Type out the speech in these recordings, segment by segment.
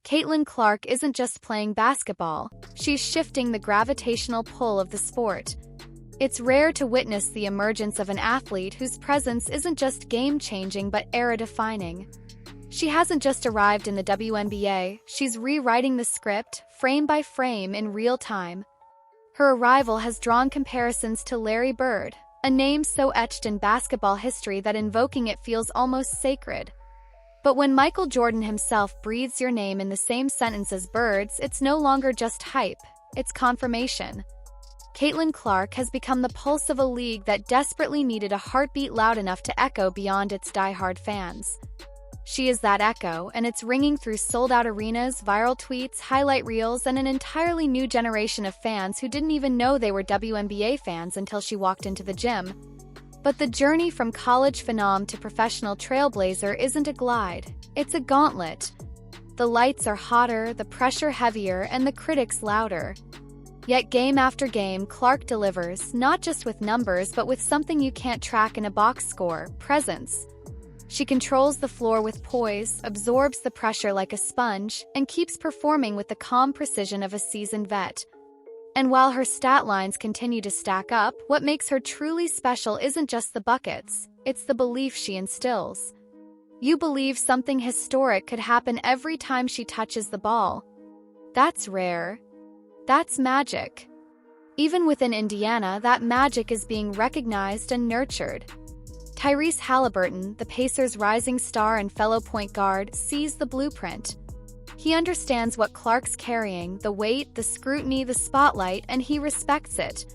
Caitlin Clark isn't just playing basketball, she's shifting the gravitational pull of the sport. It's rare to witness the emergence of an athlete whose presence isn't just game-changing but era-defining. She hasn't just arrived in the WNBA, she's rewriting the script, frame by frame, in real time. Her arrival has drawn comparisons to Larry Bird, a name so etched in basketball history that invoking it feels almost sacred. But when Michael Jordan himself breathes your name in the same sentence as Bird's, it's no longer just hype, it's confirmation. Caitlin Clark has become the pulse of a league that desperately needed a heartbeat loud enough to echo beyond its diehard fans. She is that echo, and it's ringing through sold-out arenas, viral tweets, highlight reels, and an entirely new generation of fans who didn't even know they were WNBA fans until she walked into the gym. But the journey from college phenom to professional trailblazer isn't a glide, it's a gauntlet. The lights are hotter, the pressure heavier, and the critics louder. Yet game after game, Clark delivers, not just with numbers but with something you can't track in a box score: presence. She controls the floor with poise, absorbs the pressure like a sponge, and keeps performing with the calm precision of a seasoned vet. And while her stat lines continue to stack up, what makes her truly special isn't just the buckets, it's the belief she instills. You believe something historic could happen every time she touches the ball. That's rare. That's magic. Even within Indiana, that magic is being recognized and nurtured. Tyrese Halliburton, the Pacers' rising star and fellow point guard, sees the blueprint. He understands what Clark's carrying: the weight, the scrutiny, the spotlight, and he respects it.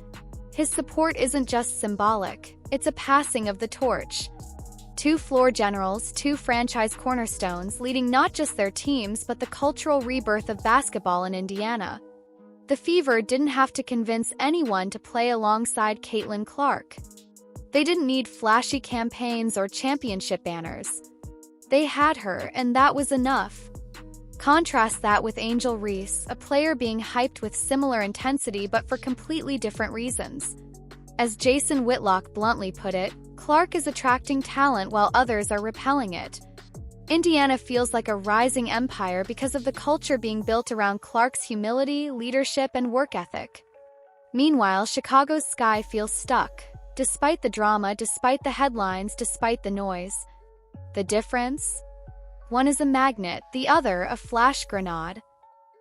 His support isn't just symbolic, it's a passing of the torch. Two floor generals, two franchise cornerstones, leading not just their teams but the cultural rebirth of basketball in Indiana. The Fever didn't have to convince anyone to play alongside Caitlin Clark. They didn't need flashy campaigns or championship banners. They had her, and that was enough. Contrast that with Angel Reese, a player being hyped with similar intensity but for completely different reasons. As Jason Whitlock bluntly put it, Clark is attracting talent while others are repelling it. Indiana feels like a rising empire because of the culture being built around Clark's humility, leadership, and work ethic. Meanwhile, Chicago's sky feels stuck. Despite the drama, despite the headlines, despite the noise. The difference? One is a magnet, the other a flash grenade.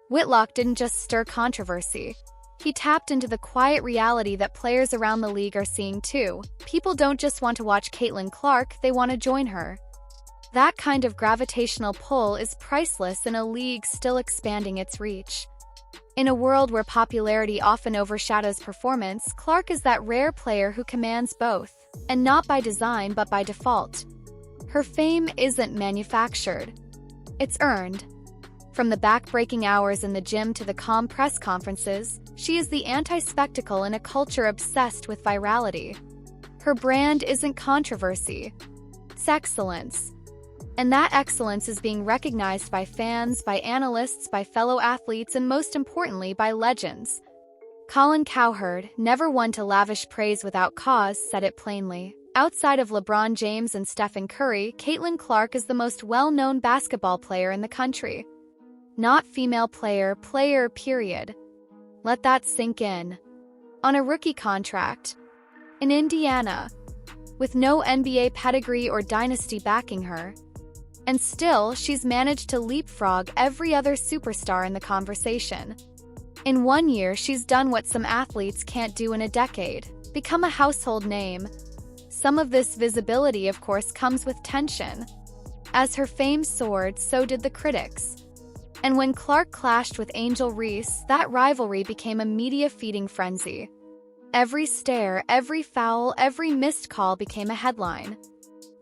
Whitlock didn't just stir controversy. He tapped into the quiet reality that players around the league are seeing too. People don't just want to watch Caitlin Clark, they want to join her. That kind of gravitational pull is priceless in a league still expanding its reach. In a world where popularity often overshadows performance, Clark is that rare player who commands both, and not by design but by default. Her fame isn't manufactured. It's earned. From the back-breaking hours in the gym to the calm press conferences, she is the anti-spectacle in a culture obsessed with virality. Her brand isn't controversy. It's excellence. And that excellence is being recognized by fans, by analysts, by fellow athletes, and most importantly, by legends. Colin Cowherd, never one to lavish praise without cause, said it plainly. Outside of LeBron James and Stephen Curry, Caitlin Clark is the most well-known basketball player in the country. Not female player, period. Let that sink in. On a rookie contract. In Indiana. With no NBA pedigree or dynasty backing her. And still, she's managed to leapfrog every other superstar in the conversation. In 1 year, she's done what some athletes can't do in a decade: become a household name. Some of this visibility, of course, comes with tension. As her fame soared, so did the critics. And when Clark clashed with Angel Reese, that rivalry became a media-feeding frenzy. Every stare, every foul, every missed call became a headline.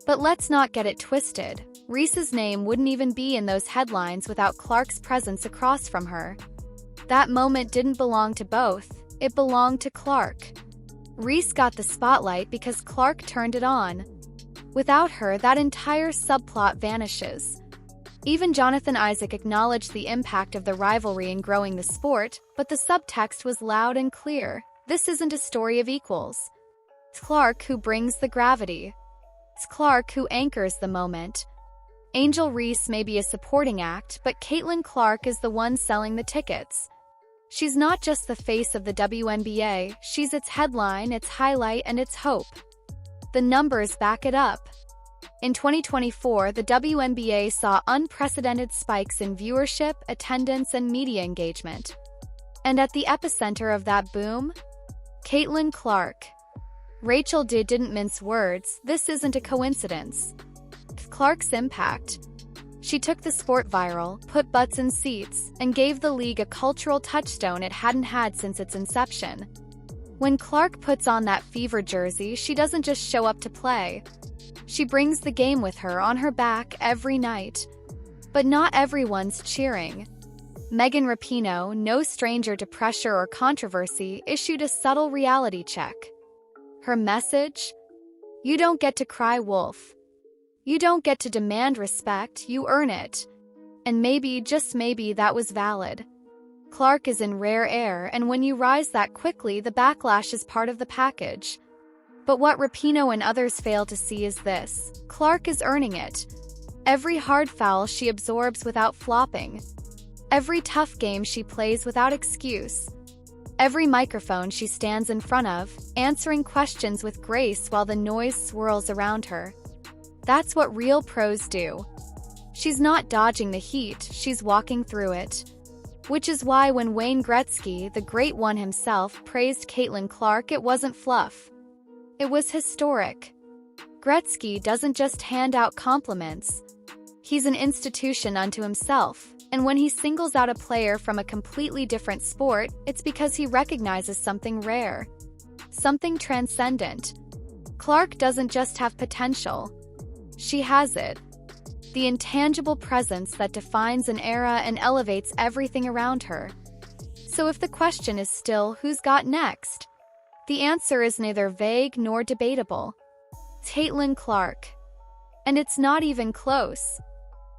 But let's not get it twisted. Reese's name wouldn't even be in those headlines without Clark's presence across from her. That moment didn't belong to both, it belonged to Clark. Reese got the spotlight because Clark turned it on. Without her, that entire subplot vanishes. Even Jonathan Isaac acknowledged the impact of the rivalry in growing the sport, but the subtext was loud and clear. This isn't a story of equals. It's Clark who brings the gravity. It's Clark who anchors the moment. Angel Reese may be a supporting act, but Caitlin Clark is the one selling the tickets. She's not just the face of the WNBA, she's its headline, its highlight, and its hope. The numbers back it up. In 2024, the WNBA saw unprecedented spikes in viewership, attendance, and media engagement. And at the epicenter of that boom? Caitlin Clark. Rachel didn't mince words, this isn't a coincidence. Clark's impact. She took the sport viral, put butts in seats, and gave the league a cultural touchstone it hadn't had since its inception. When Clark puts on that fever jersey, she doesn't just show up to play. She brings the game with her on her back every night. But not everyone's cheering. Megan Rapinoe, no stranger to pressure or controversy, issued a subtle reality check. Her message? You don't get to cry wolf. You don't get to demand respect, you earn it. And maybe, just maybe, that was valid. Clark is in rare air, and when you rise that quickly, the backlash is part of the package. But what Rapinoe and others fail to see is this: Clark is earning it. Every hard foul she absorbs without flopping. Every tough game she plays without excuse. Every microphone she stands in front of, answering questions with grace while the noise swirls around her. That's what real pros do. She's not dodging the heat, she's walking through it. Which is why when Wayne Gretzky, the great one himself, praised Caitlin Clark, it wasn't fluff. It was historic. Gretzky doesn't just hand out compliments. He's an institution unto himself, and when he singles out a player from a completely different sport, it's because he recognizes something rare. Something transcendent. Clark doesn't just have potential. She has it. The intangible presence that defines an era and elevates everything around her. So if the question is still, who's got next? The answer is neither vague nor debatable. Caitlin Clark. And it's not even close.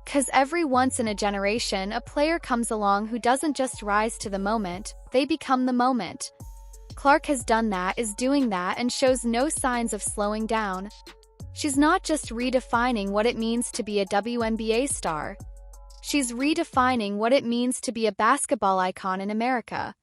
'Cause every once in a generation, a player comes along who doesn't just rise to the moment, they become the moment. Clark has done that, is doing that, and shows no signs of slowing down. She's not just redefining what it means to be a WNBA star. She's redefining what it means to be a basketball icon in America.